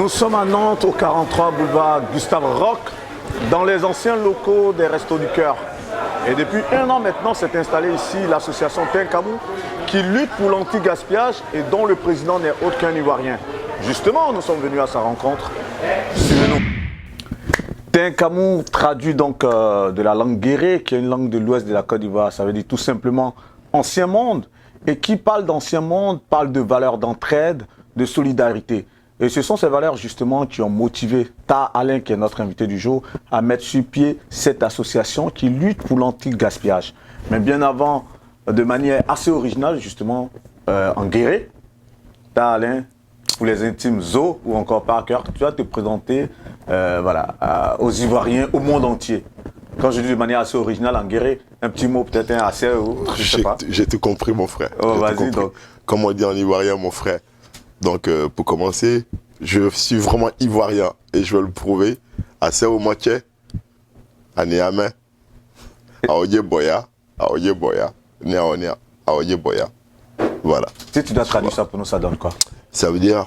Nous sommes à Nantes, au 43 boulevard Gustave Roch, dans les anciens locaux des Restos du Cœur. Et depuis 1 an maintenant, s'est installée ici l'association Tinkamou, qui lutte pour l'anti-gaspillage et dont le président n'est autre qu'un Ivoirien. Justement, nous sommes venus à sa rencontre. Suivez-nous. Tinkamou traduit donc de la langue guéré, qui est une langue de l'ouest de la Côte d'Ivoire. Ça veut dire tout simplement ancien monde. Et qui parle d'ancien monde parle de valeurs d'entraide, de solidarité. Et ce sont ces valeurs justement qui ont motivé Ta Alain, qui est notre invité du jour, à mettre sur pied cette association qui lutte pour l'anti-gaspillage. Mais bien avant, de manière assez originale justement, en guéré, Ta Alain, pour les intimes Zo ou encore par cœur, tu vas te présenter aux Ivoiriens, au monde entier. Quand je dis de manière assez originale, en guéré, un petit mot peut-être assez... je sais pas. J'ai tout compris, mon frère. Oh, vas-y donc. Comme on dit en ivoirien, mon frère. Donc, pour commencer, je suis vraiment ivoirien et je veux le prouver. À Serre Moitié, à Niamey, à Oyeboya, Néa, à Oyeboya. Voilà. Si tu dois traduire ça pour nous, ça donne quoi? Ça veut dire,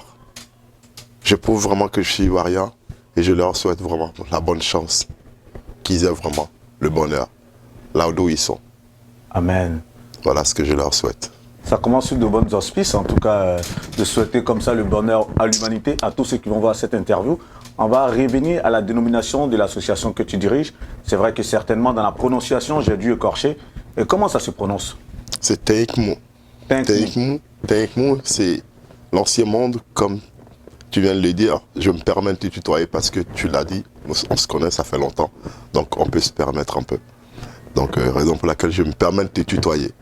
je prouve vraiment que je suis ivoirien et je leur souhaite vraiment la bonne chance, qu'ils aient vraiment le bonheur là où ils sont. Amen. Voilà ce que je leur souhaite. Ça commence sur de bonnes auspices, en tout cas, de souhaiter comme ça le bonheur à l'humanité, à tous ceux qui vont voir cette interview. On va revenir à la dénomination de l'association que tu diriges. C'est vrai que certainement dans la prononciation, j'ai dû écorcher. Et comment ça se prononce? C'est Tinkamou. Tinkamou, c'est l'ancien monde, comme tu viens de le dire. Je me permets de te tutoyer parce que tu l'as dit. On se connaît, ça fait longtemps. Donc on peut se permettre un peu. Donc raison pour laquelle je me permets de te tutoyer.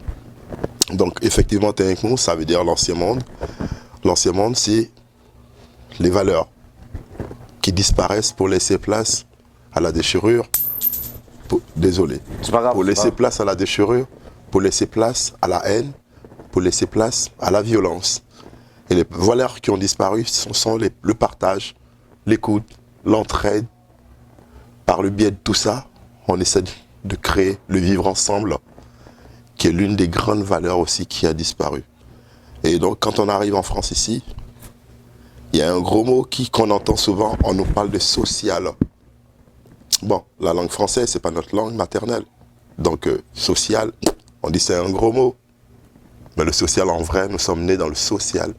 Donc effectivement, Tinkamou, ça veut dire l'ancien monde. L'ancien monde, c'est les valeurs qui disparaissent pour laisser place à la déchirure. Désolé. C'est pas grave. Pour laisser place à la déchirure, pour laisser place à la haine, pour laisser place à la violence. Et les valeurs qui ont disparu sont le partage, l'écoute, l'entraide. Par le biais de tout ça, on essaie de créer le vivre ensemble, qui est l'une des grandes valeurs aussi qui a disparu. Et donc, quand on arrive en France ici, il y a un gros mot qu'on entend souvent, on nous parle de social. Bon, la langue française, c'est pas notre langue maternelle. Donc, social, on dit c'est un gros mot. Mais le social, en vrai, nous sommes nés dans le social.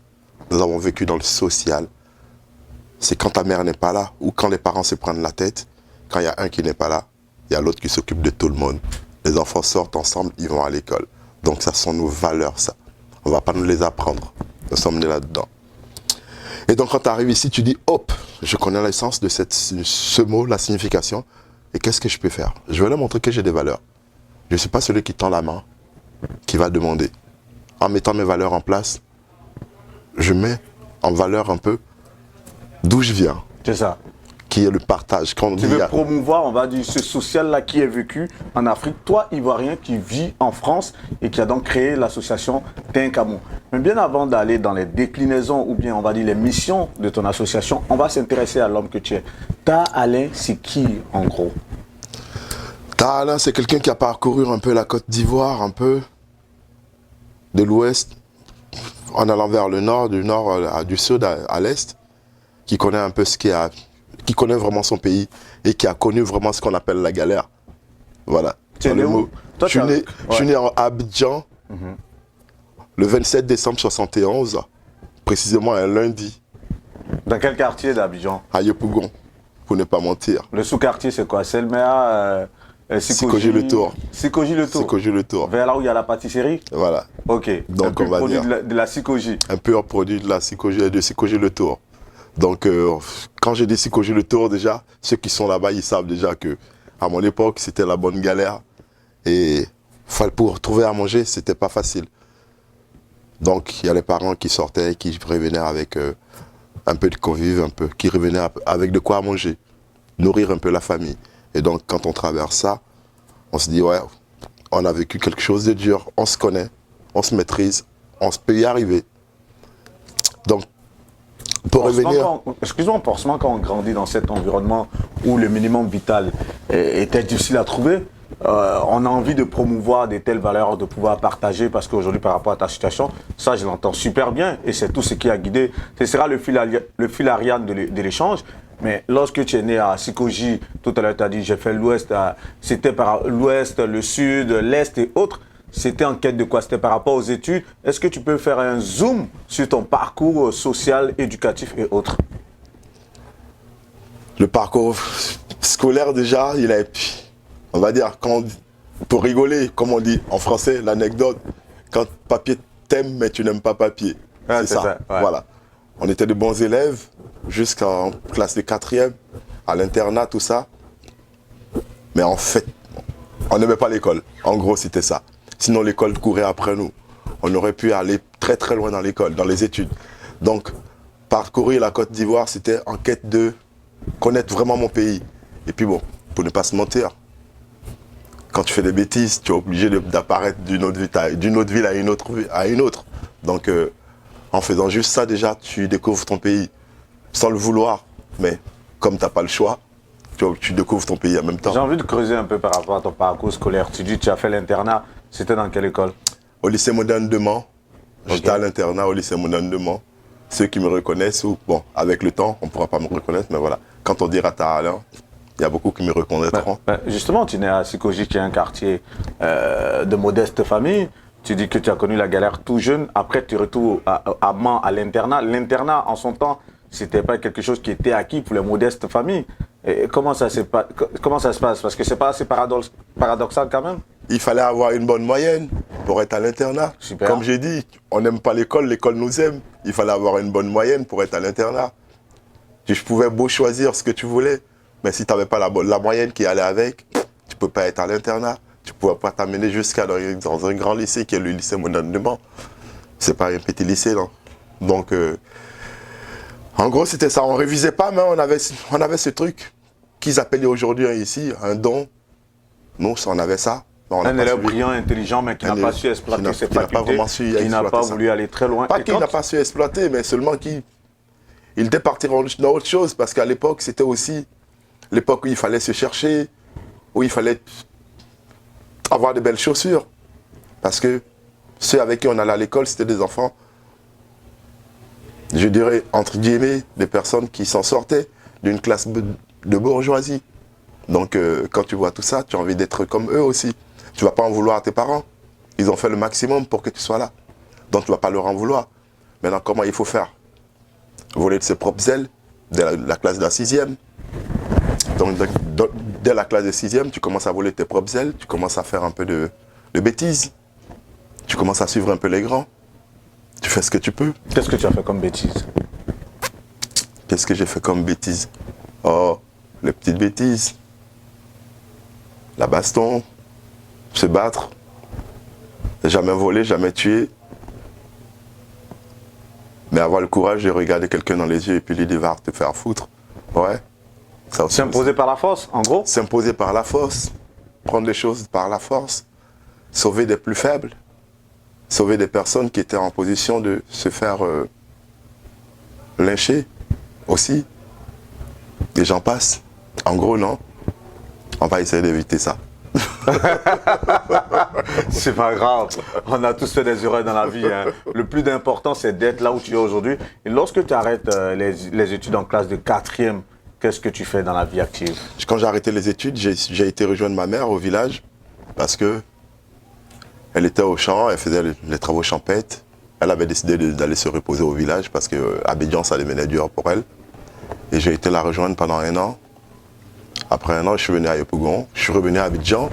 Nous avons vécu dans le social. C'est quand ta mère n'est pas là, ou quand les parents se prennent la tête, quand il y a un qui n'est pas là, il y a l'autre qui s'occupe de tout le monde. Les enfants sortent ensemble, ils vont à l'école. Donc ça sont nos valeurs, ça. On ne va pas nous les apprendre. Nous sommes nés là-dedans. Et donc quand tu arrives ici, tu dis, hop, je connais l'essence de ce mot, la signification. Et qu'est-ce que je peux faire? Je vais leur montrer que j'ai des valeurs. Je ne suis pas celui qui tend la main, qui va demander. En mettant mes valeurs en place, je mets en valeur un peu d'où je viens. C'est ça. Qui est le partage. Quand tu veux promouvoir, on va dire, ce social-là qui est vécu en Afrique, toi, Ivoirien, qui vit en France et qui a donc créé l'association Tinkamou. Mais bien avant d'aller dans les déclinaisons ou bien, on va dire, les missions de ton association, on va s'intéresser à l'homme que tu es. Ta Alain, c'est qui, en gros? Ta Alain, c'est quelqu'un qui a parcouru un peu la Côte d'Ivoire, un peu de l'ouest, en allant vers le nord, du sud à l'est, qui connaît un peu qui connaît vraiment son pays et qui a connu vraiment ce qu'on appelle la galère. Voilà. Tu es né où? Je suis né en Abidjan, le 27 décembre 71, précisément un lundi. Dans quel quartier d'Abidjan? À Yopougon, pour ne pas mentir. Le sous-quartier, c'est quoi? Selmea, Sikoji le Tour. Sikoji le Tour. Sikoji le Tour. Vers là où il y a la pâtisserie? Voilà. Ok. Donc on va produit dire de la Sikoji. Un pur produit de la Sikoji, de Sikoji le Tour. Donc, quand j'ai dit Sikoji le Tour, déjà, ceux qui sont là-bas, ils savent déjà que à mon époque, c'était la bonne galère. Et pour trouver à manger, c'était pas facile. Donc, il y a les parents qui sortaient, qui revenaient avec un peu de convives, qui revenaient avec de quoi à manger, nourrir un peu la famille. Et donc, quand on traverse ça, on se dit, ouais, on a vécu quelque chose de dur, on se connaît, on se maîtrise, on peut y arriver. Donc, pour revenir... Excuse-moi, forcément, quand on grandit dans cet environnement où le minimum vital était difficile à trouver, on a envie de promouvoir des telles valeurs, de pouvoir partager, parce qu'aujourd'hui, par rapport à ta situation, ça, je l'entends super bien, et c'est tout ce qui a guidé. Ce sera le fil Ariane de l'échange. Mais lorsque tu es né à Sikoji, tout à l'heure, tu as dit, j'ai fait l'Ouest, c'était par l'Ouest, le Sud, l'Est et autres. C'était en quête de quoi? C'était par rapport aux études. Est-ce que tu peux faire un zoom sur ton parcours social, éducatif et autres? Le parcours scolaire, déjà, il a, on va dire, pour rigoler, comme on dit en français, l'anecdote, quand papier t'aime, mais tu n'aimes pas papier. Ouais, c'est ça. Ouais. Voilà. On était de bons élèves jusqu'en classe de 4e, à l'internat, tout ça. Mais en fait, on n'aimait pas l'école. En gros, c'était ça. Sinon, l'école courait après nous. On aurait pu aller très très loin dans l'école, dans les études. Donc, parcourir la Côte d'Ivoire, c'était en quête de connaître vraiment mon pays. Et puis bon, pour ne pas se mentir, quand tu fais des bêtises, tu es obligé d'apparaître d'une autre ville à une autre. Donc, en faisant juste ça, déjà, tu découvres ton pays. Sans le vouloir, mais comme tu n'as pas le choix, tu découvres ton pays en même temps. J'ai envie de creuser un peu par rapport à ton parcours scolaire. Tu dis que tu as fait l'internat, c'était dans quelle école? Au lycée moderne de Mans. Okay. J'étais à l'internat au lycée moderne de Mans. Ceux qui me reconnaissent, bon, avec le temps, on ne pourra pas me reconnaître, mais voilà. Quand on dira Alain, il y a beaucoup qui me reconnaîtront. Justement, tu es né à Sikoji, qui est un quartier de modeste famille. Tu dis que tu as connu la galère tout jeune. Après, tu retournes à Mans, à l'internat. L'internat, en son temps, c'était pas quelque chose qui était acquis pour les modestes familles. Et comment ça se passe? Parce que c'est pas assez paradoxal quand même. Il fallait avoir une bonne moyenne pour être à l'internat. Comme j'ai dit, on n'aime pas l'école, l'école nous aime. Il fallait avoir une bonne moyenne pour être à l'internat. Je pouvais beau choisir ce que tu voulais, mais si tu n'avais pas la moyenne qui allait avec, tu ne peux pas être à l'internat. Tu ne pouvais pas t'amener jusqu'à dans un grand lycée qui est le lycée moderne de Mans. Ce n'est pas un petit lycée, non. Donc, en gros, c'était ça. On ne révisait pas, mais on avait ce truc qu'ils appelaient aujourd'hui ici un don. Nous, on avait ça. Un élève brillant, intelligent, mais qui n'a pas su exploiter ses facultés, qui n'a pas voulu aller très loin. Pas qu'il n'a pas su exploiter, mais seulement qu'il était parti dans autre chose. Parce qu'à l'époque, c'était aussi l'époque où il fallait se chercher, où il fallait avoir de belles chaussures. Parce que ceux avec qui on allait à l'école, c'était des enfants, je dirais, entre guillemets, des personnes qui s'en sortaient d'une classe de bourgeoisie. Donc, quand tu vois tout ça, tu as envie d'être comme eux aussi. Tu ne vas pas en vouloir à tes parents. Ils ont fait le maximum pour que tu sois là. Donc, tu ne vas pas leur en vouloir. Maintenant, comment il faut faire? Voler de ses propres ailes dès la classe de la 6e. Donc, dès la classe de 6e, tu commences à voler tes propres ailes. Tu commences à faire un peu de bêtises. Tu commences à suivre un peu les grands. Tu fais ce que tu peux. Qu'est-ce que tu as fait comme bêtise? Qu'est-ce que j'ai fait comme bêtise? Oh, les petites bêtises. La baston. Se battre. Jamais voler, jamais tuer. Mais avoir le courage de regarder quelqu'un dans les yeux et puis lui dire va te faire foutre. Ouais. S'imposer par la force, en gros? S'imposer par la force. Prendre les choses par la force. Sauver des plus faibles. Sauver des personnes qui étaient en position de se faire lyncher aussi. Et j'en passe. En gros, non. On va essayer d'éviter ça. C'est pas grave. On a tous fait des erreurs dans la vie. Hein. Le plus important, c'est d'être là où tu es aujourd'hui. Et lorsque tu arrêtes les études en classe de 4e, qu'est-ce que tu fais dans la vie active? Quand j'ai arrêté les études, j'ai été rejoindre ma mère au village parce que elle était au champ, elle faisait les travaux champêtres. Elle avait décidé d'aller se reposer au village parce que Abidjan, ça devenait dur pour elle. Et j'ai été la rejoindre pendant 1 an. Après 1 an, je suis venu à Yopougon, je suis revenu à Abidjan.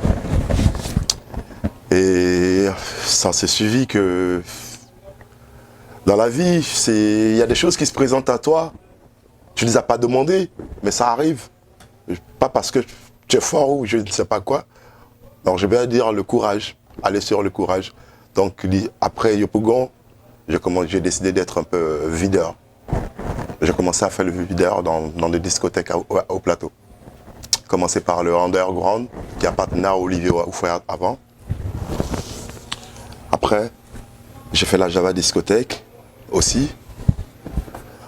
Et ça s'est suivi que dans la vie, il y a des choses qui se présentent à toi. Tu ne les as pas demandées, mais ça arrive. Pas parce que tu es fort ou je ne sais pas quoi. Donc je vais dire le courage, aller sur le courage. Donc après Yopougon, j'ai décidé d'être un peu videur. J'ai commencé à faire le videur dans des discothèques au plateau. J'ai commencé par le underground qui appartenait à Olivier Oufouet avant. Après, j'ai fait la Java discothèque aussi.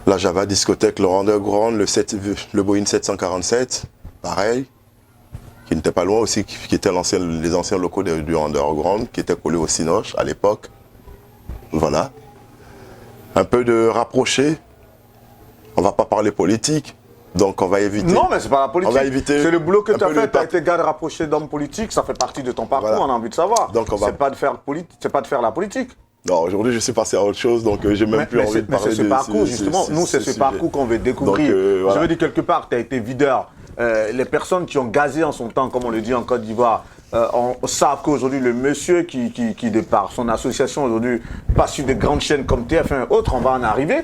La Java discothèque, le underground, le Boeing 747, pareil. qui n'était pas loin aussi, qui étaient les anciens locaux du underground, qui étaient collés au Cinoche à l'époque. Voilà. Un peu de rapprocher. On ne va pas parler politique, donc on va éviter. Non, mais c'est pas la politique. On va éviter. C'est le boulot que tu as fait. Tu as été garde rapproché d'hommes politiques, ça fait partie de ton parcours, voilà. On a envie de savoir. C'est pas de faire la politique. Non, aujourd'hui, je suis passé à autre chose, donc j'ai même plus envie de parler de ce parcours, justement. Nous, c'est ce parcours qu'on veut découvrir. Donc, voilà. Je veux dire, quelque part, tu as été videur. Les personnes qui ont gazé en son temps, comme on le dit en Côte d'Ivoire, savent qu'aujourd'hui, le monsieur qui de par son association, aujourd'hui, passe sur des grandes chaînes comme TF1 et autres, on va en arriver.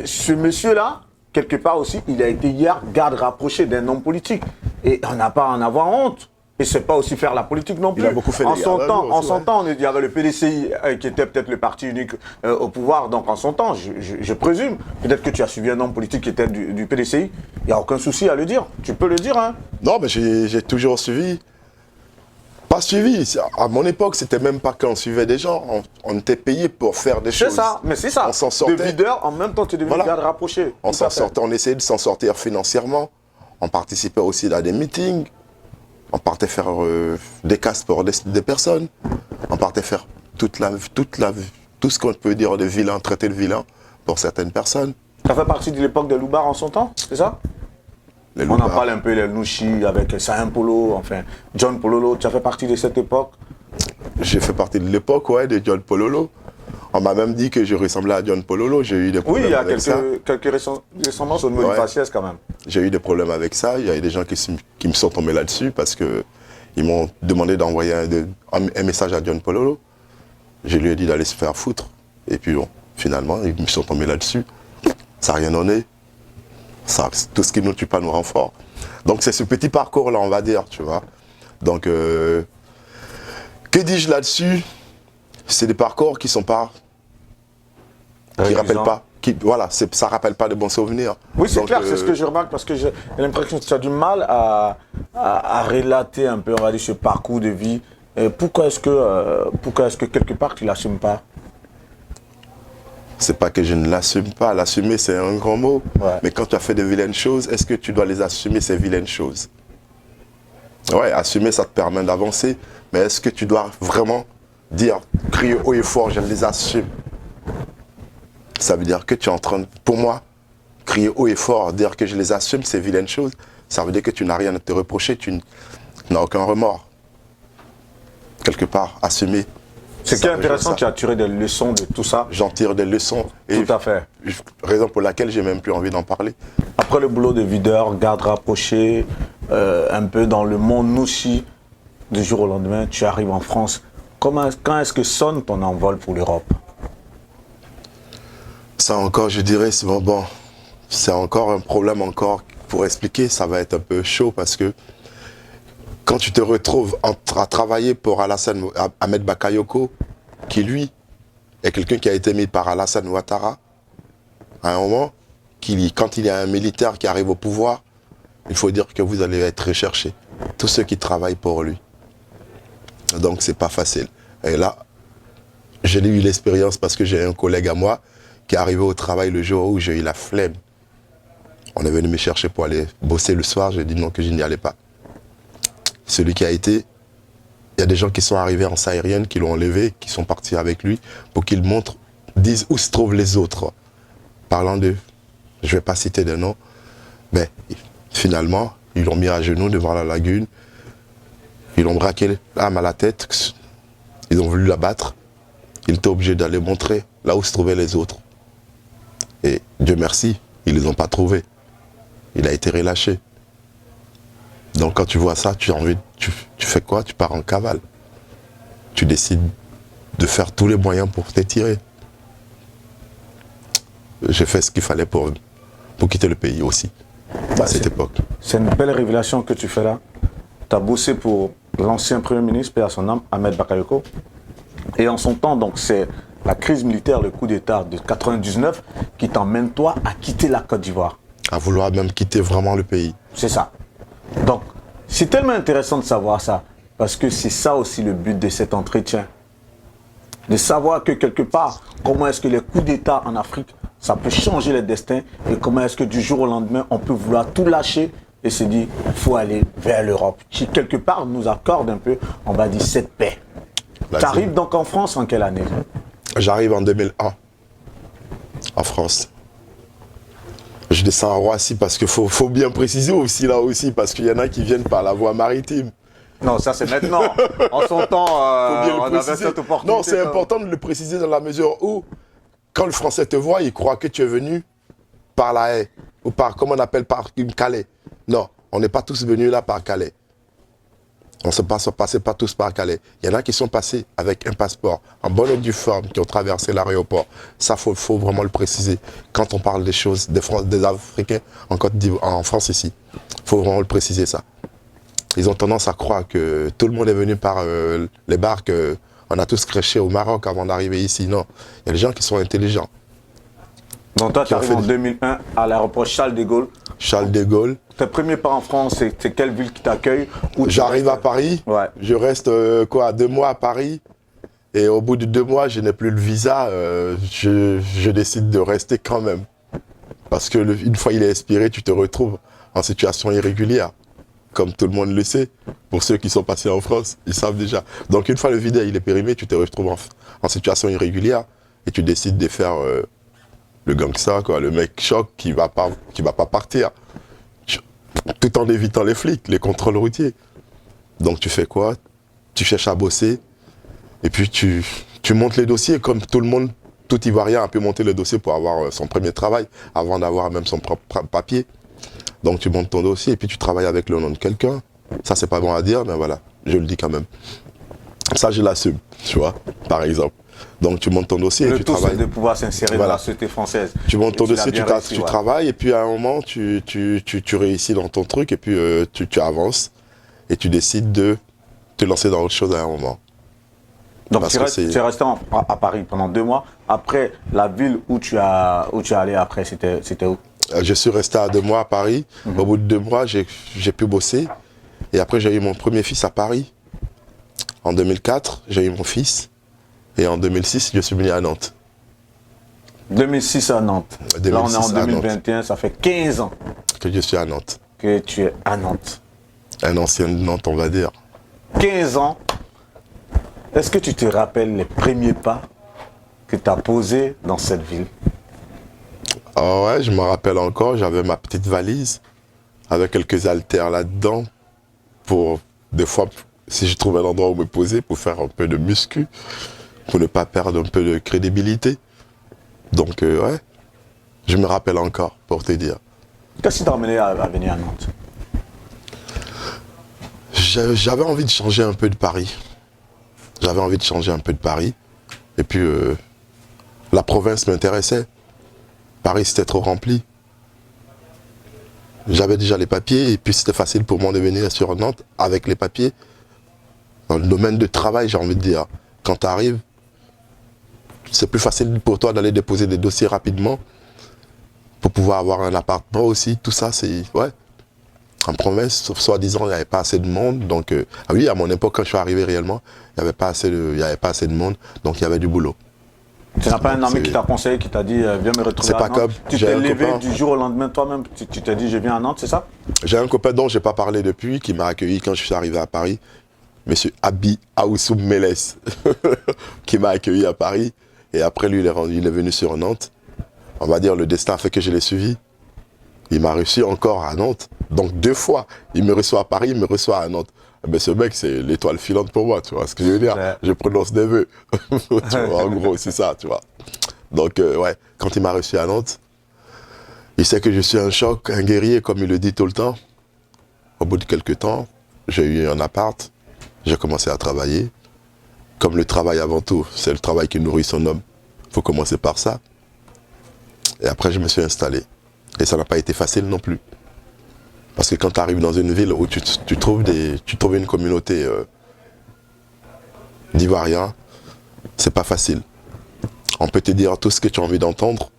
Ce monsieur-là, quelque part aussi, il a été hier garde rapproché d'un homme politique. Et on n'a pas à en avoir honte. Et c'est pas aussi faire la politique non plus. Il a beaucoup fait en son temps, il y avait le PDCI qui était peut-être le parti unique au pouvoir. Donc en son temps, je présume, peut-être que tu as suivi un homme politique qui était du PDCI. Il n'y a aucun souci à le dire. Tu peux le dire, hein. Non, mais j'ai toujours suivi. Pas suivi. À mon époque, c'était même pas qu'on suivait des gens. On était payé pour faire des choses. C'est ça, mais c'est ça. On s'en sortait. De videur, en même temps, tu es devenu garde rapproché. On s'en sortait, on essayait de s'en sortir financièrement. On participait aussi à des meetings. On partait faire des casses pour des personnes. On partait faire tout ce qu'on peut dire de vilain, traiter de vilain pour certaines personnes. Ça fait partie de l'époque de Loubar en son temps, c'est ça? On en parle un peu, les Louchi, avec Saint Polo, enfin, John Pololo. Tu as fait partie de cette époque? J'ai fait partie de l'époque, ouais, de John Pololo. On m'a même dit que je ressemblais à John Pololo. J'ai eu des problèmes avec ça. Oui, il y a quelques ressemblances au niveau du faciès quand même. J'ai eu des problèmes avec ça. Il y a des gens qui me sont tombés là-dessus parce qu'ils m'ont demandé d'envoyer un message à John Pololo. Je lui ai dit d'aller se faire foutre. Et puis bon, finalement, ils me sont tombés là-dessus. Ça n'a rien donné. Tout ce qui ne nous tue pas nous rend fort. Donc c'est ce petit parcours-là, on va dire, tu vois. Donc, que dis-je là-dessus? C'est des parcours qui ne sont pas... qui ne rappellent pas. Voilà, ça ne rappelle pas de bons souvenirs. Oui, c'est clair, c'est ce que je remarque, parce que j'ai l'impression que tu as du mal à relater un peu, on va dire, ce parcours de vie. Pourquoi est-ce que quelque part tu ne l'assumes pas? C'est pas que je ne l'assume pas. L'assumer, c'est un grand mot. Ouais. Mais quand tu as fait de vilaines choses, est-ce que tu dois les assumer, ces vilaines choses? Ouais, assumer, ça te permet d'avancer. Mais est-ce que tu dois vraiment dire, crier haut et fort, je les assume? Ça veut dire que tu es en train de, pour moi, crier haut et fort, dire que je les assume, ces vilaines choses, ça veut dire que tu n'as rien à te reprocher, tu n'as aucun remords. Quelque part, assumer. Ce qui est intéressant, tu as tiré des leçons de tout ça. J'en tire des leçons. Tout à fait. Raison pour laquelle j'ai même plus envie d'en parler. Après le boulot de videur, garde rapproché, un peu dans le monde aussi, du jour au lendemain, tu arrives en France. Quand est-ce que sonne ton envol pour l'Europe? Ça encore, je dirais, c'est encore un problème encore pour expliquer. Ça va être un peu chaud parce que quand tu te retrouves à travailler pour Ahmed Bakayoko, qui lui est quelqu'un qui a été mis par Alassane Ouattara, à un moment, quand il y a un militaire qui arrive au pouvoir, il faut dire que vous allez être recherché. Tous ceux qui travaillent pour lui. Donc c'est pas facile. Et là, j'ai eu l'expérience parce que j'ai un collègue à moi qui est arrivé au travail le jour où j'ai eu la flemme. On est venu me chercher pour aller bosser le soir, j'ai dit non, que je n'y allais pas. Celui qui a été, il y a des gens qui sont arrivés en saharienne, qui l'ont enlevé, qui sont partis avec lui pour qu'il montre, disent où se trouvent les autres. Parlant d'eux, je ne vais pas citer de nom, mais finalement, ils l'ont mis à genoux devant la lagune, ils l'ont braqué l'arme à la tête, ils ont voulu l'abattre, il était obligé d'aller montrer là où se trouvaient les autres. Et Dieu merci, ils ne les ont pas trouvés. Il a été relâché. Donc quand tu vois ça, tu fais quoi? Tu pars en cavale. Tu décides de faire tous les moyens pour t'étirer. J'ai fait ce qu'il fallait pour quitter le pays aussi, à cette époque. C'est une belle révélation que tu fais là. Tu as bossé pour l'ancien Premier ministre, paix à son âme, Ahmed Bakayoko. Et en son temps, donc c'est la crise militaire, le coup d'État de 99 qui t'emmène toi à quitter la Côte d'Ivoire. À vouloir même quitter vraiment le pays. C'est ça. Donc, c'est tellement intéressant de savoir ça, parce que c'est ça aussi le but de cet entretien. De savoir que quelque part, comment est-ce que les coups d'État en Afrique, ça peut changer les destins, et comment est-ce que du jour au lendemain, on peut vouloir tout lâcher et s'est dit, il faut aller vers l'Europe, qui quelque part nous accorde un peu, on va dire, cette paix. Tu arrives donc en France en quelle année? J'arrive en 2001, en France. Je descends à Roissy parce qu'il faut bien préciser aussi là aussi, parce qu'il y en a qui viennent par la voie maritime. Non, ça c'est maintenant. En son temps, on avait cette opportunité. Non, c'est important de le préciser dans la mesure où, quand le Français te voit, il croit que tu es venu par la haie, ou par, comment on appelle, par Calais. Non, on n'est pas tous venus là par Calais. On ne passait pas tous par Calais. Il y en a qui sont passés avec un passeport, en bonne et due forme, qui ont traversé l'aéroport. Ça, faut vraiment le préciser. Quand on parle des choses, des Africains en France ici, il faut vraiment le préciser ça. Ils ont tendance à croire que tout le monde est venu par les barques. On a tous crêché au Maroc avant d'arriver ici. Non, il y a des gens qui sont intelligents. Donc toi, tu arrives en 2001 à l'aéroport Charles de Gaulle. Charles de Gaulle. Tes premiers pas en France, c'est quelle ville qui t'accueille? J'arrive à Paris. Ouais. Je reste 2 mois à Paris. Et au bout de 2 mois, je n'ai plus le visa. Je décide de rester quand même. Parce que une fois il est expiré, tu te retrouves en situation irrégulière. Comme tout le monde le sait, pour ceux qui sont passés en France, ils savent déjà. Donc une fois le visa il est périmé, tu te retrouves en situation irrégulière et tu décides de faire le gangster, quoi, le mec choc qui va pas partir, tout en évitant les flics, les contrôles routiers. Donc tu fais quoi? Tu cherches à bosser et puis tu montes les dossiers comme tout le monde, tout Ivoirien a pu monter le dossier pour avoir son premier travail avant d'avoir même son propre papier. Donc tu montes ton dossier et puis tu travailles avec le nom de quelqu'un. Ça, c'est pas bon à dire, mais voilà, je le dis quand même. Ça, je l'assume, tu vois, par exemple. Donc tu montes ton dossier et tu travailles. Le tout, c'est de pouvoir s'insérer dans la société française. Tu montes ton dossier, tu travailles et puis à un moment, tu réussis dans ton truc et puis tu avances et tu décides de te lancer dans autre chose à un moment. Donc tu es resté à Paris pendant 2 mois. Après, la ville où tu es allé après, c'était où? Je suis resté à 2 mois à Paris. Au bout de 2 mois, j'ai pu bosser. Et après, j'ai eu mon premier fils à Paris. En 2004, j'ai eu mon fils. Et en 2006, je suis venu à Nantes. 2006 à Nantes. 2006 là, on est en 2021, ça fait 15 ans. Que je suis à Nantes. Que tu es à Nantes. Un ancien de Nantes, on va dire. 15 ans. Est-ce que tu te rappelles les premiers pas que tu as posés dans cette ville? Ah ouais, je me rappelle encore, j'avais ma petite valise avec quelques haltères là-dedans pour, des fois, si je trouve un endroit où me poser, pour faire un peu de muscu, pour ne pas perdre un peu de crédibilité. Donc, ouais, je me rappelle encore, pour te dire. Qu'est-ce qui t'a amené à venir à Nantes? J'avais envie de changer un peu de Paris. J'avais envie de changer un peu de Paris. Et puis, la province m'intéressait. Paris, c'était trop rempli. J'avais déjà les papiers et puis c'était facile pour moi de venir sur Nantes avec les papiers. Dans le domaine de travail, j'ai envie de dire, quand tu arrives, c'est plus facile pour toi d'aller déposer des dossiers rapidement pour pouvoir avoir un appartement aussi. Tout ça, c'est... Ouais. En province, soi-disant, il n'y avait pas assez de monde. Donc, ah oui, à mon époque, quand je suis arrivé réellement, il n'y avait pas assez de monde. Donc, il y avait du boulot. Tu n'as pas un ami qui t'a conseillé, qui t'a dit viens me retrouver à Nantes? Comme, tu t'es levé du jour au lendemain toi-même, tu t'es dit je viens à Nantes, c'est ça? J'ai un copain dont je n'ai pas parlé depuis, qui m'a accueilli quand je suis arrivé à Paris, monsieur Abi Aoussoum Meles, qui m'a accueilli à Paris. Et après lui, il est venu sur Nantes. On va dire le destin a fait que je l'ai suivi. Il m'a reçu encore à Nantes. Donc 2 fois, il me reçoit à Paris, il me reçoit à Nantes. Mais ce mec, c'est l'étoile filante pour moi, tu vois ce que je veux dire? Je prononce des vœux. Tu vois, en gros, c'est ça, tu vois. Donc, ouais, quand il m'a reçu à Nantes, il sait que je suis un choc, un guerrier, comme il le dit tout le temps. Au bout de quelques temps, j'ai eu un appart, j'ai commencé à travailler. Comme le travail avant tout, c'est le travail qui nourrit son homme. Il faut commencer par ça. Et après, je me suis installé. Et ça n'a pas été facile non plus. Parce que quand tu arrives dans une ville où tu trouves une communauté d'Ivoiriens, c'est pas facile. On peut te dire tout ce que tu as envie d'entendre,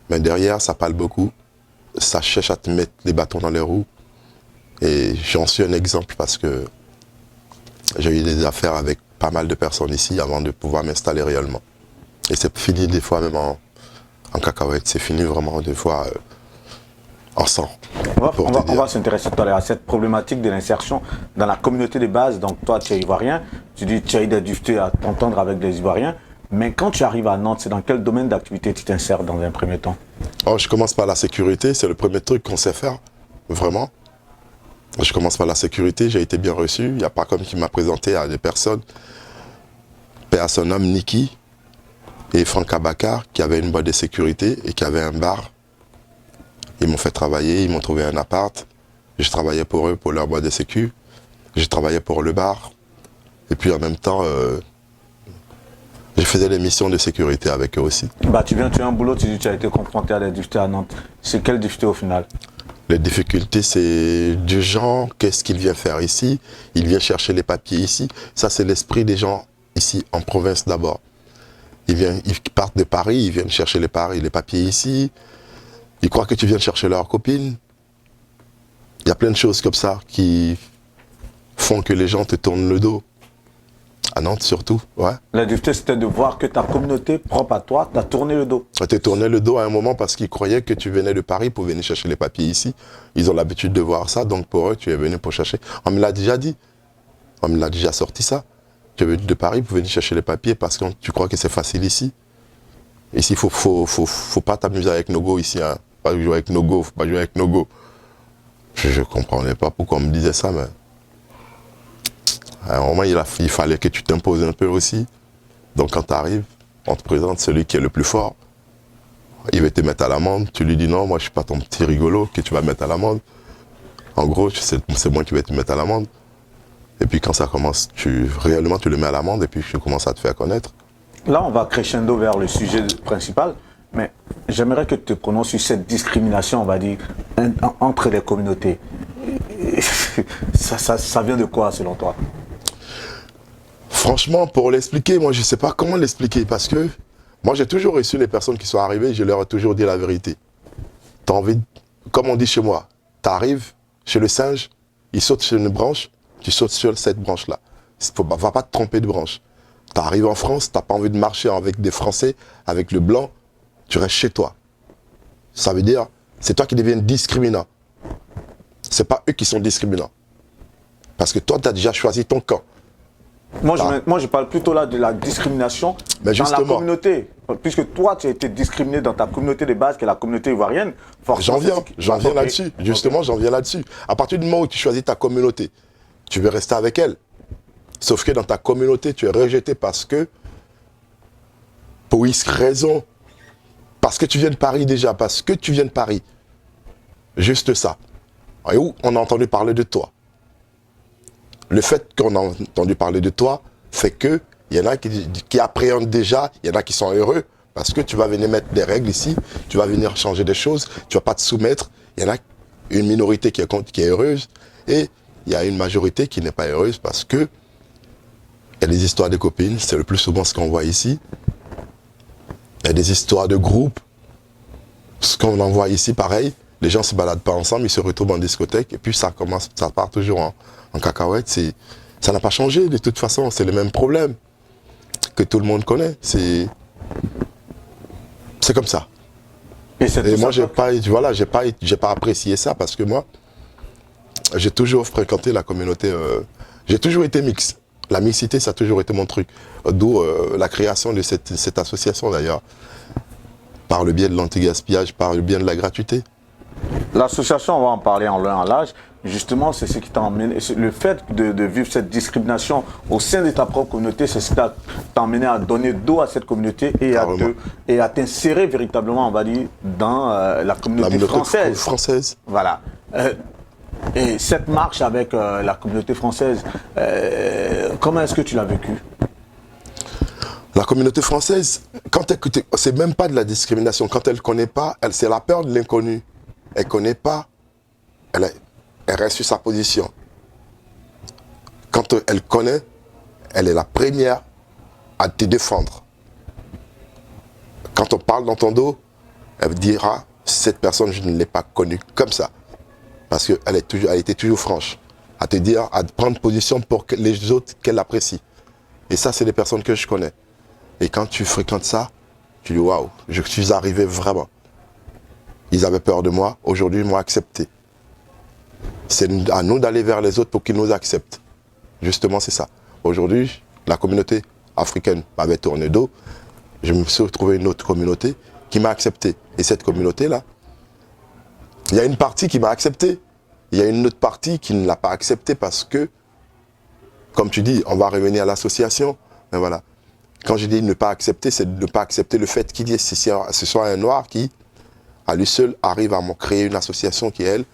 mais derrière, ça parle beaucoup. Ça cherche à te mettre les bâtons dans les roues. Et j'en suis un exemple parce que j'ai eu des affaires avec pas mal de personnes ici avant de pouvoir m'installer réellement. Et c'est fini des fois même en cacahuète. C'est fini vraiment des fois en sang. On va s'intéresser tout à l'heure à cette problématique de l'insertion dans la communauté de base. Donc toi, tu es ivoirien, tu dis tu as eu des difficultés à t'entendre avec des Ivoiriens. Mais quand tu arrives à Nantes, c'est dans quel domaine d'activité tu t'insères dans un premier temps? Je commence par la sécurité, c'est le premier truc qu'on sait faire, vraiment. Je commence par la sécurité, j'ai été bien reçu. Il n'y a pas comme qui m'a présenté à des personnes. Paix à son homme, Niki et Franck Abakar, qui avaient une boîte de sécurité et qui avaient un bar. Ils m'ont fait travailler, ils m'ont trouvé un appart. Je travaillais pour eux, pour leur boîte de sécu. Je travaillais pour le bar. Et puis en même temps, je faisais des missions de sécurité avec eux aussi. Bah, tu as un boulot, tu dis que tu as été confronté à des difficultés à Nantes. C'est quelle difficulté au final? Les difficultés, c'est du genre, qu'est-ce qu'il vient faire ici? Il vient chercher les papiers ici. Ça, c'est l'esprit des gens ici, en province d'abord. Ils partent de Paris, ils viennent chercher les papiers ici. Ils croient que tu viens chercher leur copine. Il y a plein de choses comme ça qui font que les gens te tournent le dos. À Nantes surtout, ouais. La difficulté, c'était de voir que ta communauté propre à toi t'a tourné le dos. On t'a tourné le dos à un moment parce qu'ils croyaient que tu venais de Paris pour venir chercher les papiers ici. Ils ont l'habitude de voir ça, donc pour eux, tu es venu pour chercher. On me l'a déjà dit. On me l'a déjà sorti ça. Tu es venu de Paris pour venir chercher les papiers parce que tu crois que c'est facile ici. Ici, faut pas t'amuser avec Nogo ici. Hein. Pas jouer avec Nogo, faut pas jouer avec Nogo. Je comprenais pas pourquoi on me disait ça, mais... À un moment, il fallait que tu t'imposes un peu aussi. Donc quand tu arrives, on te présente celui qui est le plus fort. Il va te mettre à l'amende. Tu lui dis non, moi je ne suis pas ton petit rigolo que tu vas mettre à l'amende. En gros, c'est moi qui vais te mettre à l'amende. Et puis quand ça commence, réellement tu le mets à l'amende et puis tu commences à te faire connaître. Là, on va crescendo vers le sujet principal. Mais j'aimerais que tu te prononces sur cette discrimination, on va dire, entre les communautés. Ça vient de quoi selon toi? Franchement, pour l'expliquer, moi je ne sais pas comment l'expliquer parce que moi j'ai toujours reçu les personnes qui sont arrivées, je leur ai toujours dit la vérité. T'as envie, comme on dit chez moi, tu arrives chez le singe, il saute sur une branche, tu sautes sur cette branche-là. Va pas te tromper de branche. Tu arrives en France, tu n'as pas envie de marcher avec des Français, avec le blanc, tu restes chez toi. Ça veut dire, c'est toi qui deviens discriminant. Ce n'est pas eux qui sont discriminants. Parce que toi, tu as déjà choisi ton camp. Moi, je parle plutôt là de la discrimination dans la communauté. Puisque toi, tu as été discriminé dans ta communauté de base, qui est la communauté ivoirienne. J'en viens là-dessus. Justement, j'en viens là-dessus. À partir du moment où tu choisis ta communauté, tu veux rester avec elle. Sauf que dans ta communauté, tu es rejeté parce que, pour X raison, parce que tu viens de Paris déjà, parce que tu viens de Paris. Juste ça. Et où on a entendu parler de toi. Le fait qu'on a entendu parler de toi fait qu'il y en a qui appréhendent déjà, il y en a qui sont heureux parce que tu vas venir mettre des règles ici, tu vas venir changer des choses, tu ne vas pas te soumettre. Il y en a une minorité qui est heureuse et il y a une majorité qui n'est pas heureuse parce que il y a des histoires de copines, c'est le plus souvent ce qu'on voit ici. Il y a des histoires de groupes, ce qu'on en voit ici pareil. Les gens ne se baladent pas ensemble, ils se retrouvent en discothèque et puis ça part toujours en cacahuète. Ça n'a pas changé de toute façon, c'est le même problème que tout le monde connaît. C'est comme ça. Et moi, j'ai pas apprécié ça parce que moi, j'ai toujours fréquenté la communauté. J'ai toujours été mixte. La mixité, ça a toujours été mon truc. D'où la création de cette association d'ailleurs. Par le biais de l'anti-gaspillage, par le biais de la gratuité. L'association, on va en parler en l'un à l'âge. Justement, c'est ce qui t'a emmené. Le fait de vivre cette discrimination au sein de ta propre communauté, c'est ce qui t'a emmené à donner dos à cette communauté et à t'insérer véritablement, on va dire, dans la communauté française. Voilà. Et cette marche avec la communauté française, comment est-ce que tu l'as vécue? La communauté française, quand c'est même pas de la discrimination. Quand elle ne connaît pas, c'est la peur de l'inconnu. Elle ne connaît pas, elle reste sur sa position. Quand elle connaît, elle est la première à te défendre. Quand on parle dans ton dos, elle dira, cette personne, je ne l'ai pas connue comme ça. Parce qu'elle était toujours franche. À te dire, à prendre position pour que les autres qu'elle apprécie. Et ça, c'est les personnes que je connais. Et quand tu fréquentes ça, tu dis, waouh, je suis arrivé vraiment. Ils avaient peur de moi, aujourd'hui ils m'ont accepté. C'est à nous d'aller vers les autres pour qu'ils nous acceptent. Justement, c'est ça. Aujourd'hui, la communauté africaine m'avait tourné dos. Je me suis retrouvé une autre communauté qui m'a accepté. Et cette communauté-là, il y a une partie qui m'a accepté. Il y a une autre partie qui ne l'a pas accepté parce que, comme tu dis, on va revenir à l'association. Mais voilà. Quand je dis ne pas accepter, c'est de ne pas accepter le fait qu'il y ait ce soit un noir qui, à lui seul, arrive à créer une association qui, elle,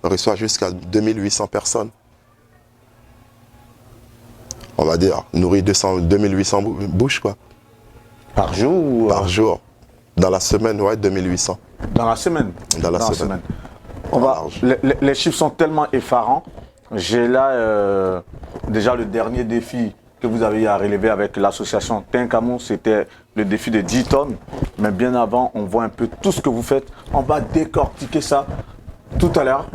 reçoit jusqu'à 2800 personnes. On va dire, nourrit 2800 bouches, quoi. Par jour ou... Par jour. Dans la semaine, ouais, 2800. Dans la semaine. Dans la semaine. Les chiffres sont tellement effarants. J'ai là déjà le dernier défi que vous avez eu à relever avec l'association Tinkamou, c'était le défi de 10 tonnes. Mais bien avant, on voit un peu tout ce que vous faites. On va décortiquer ça tout à l'heure.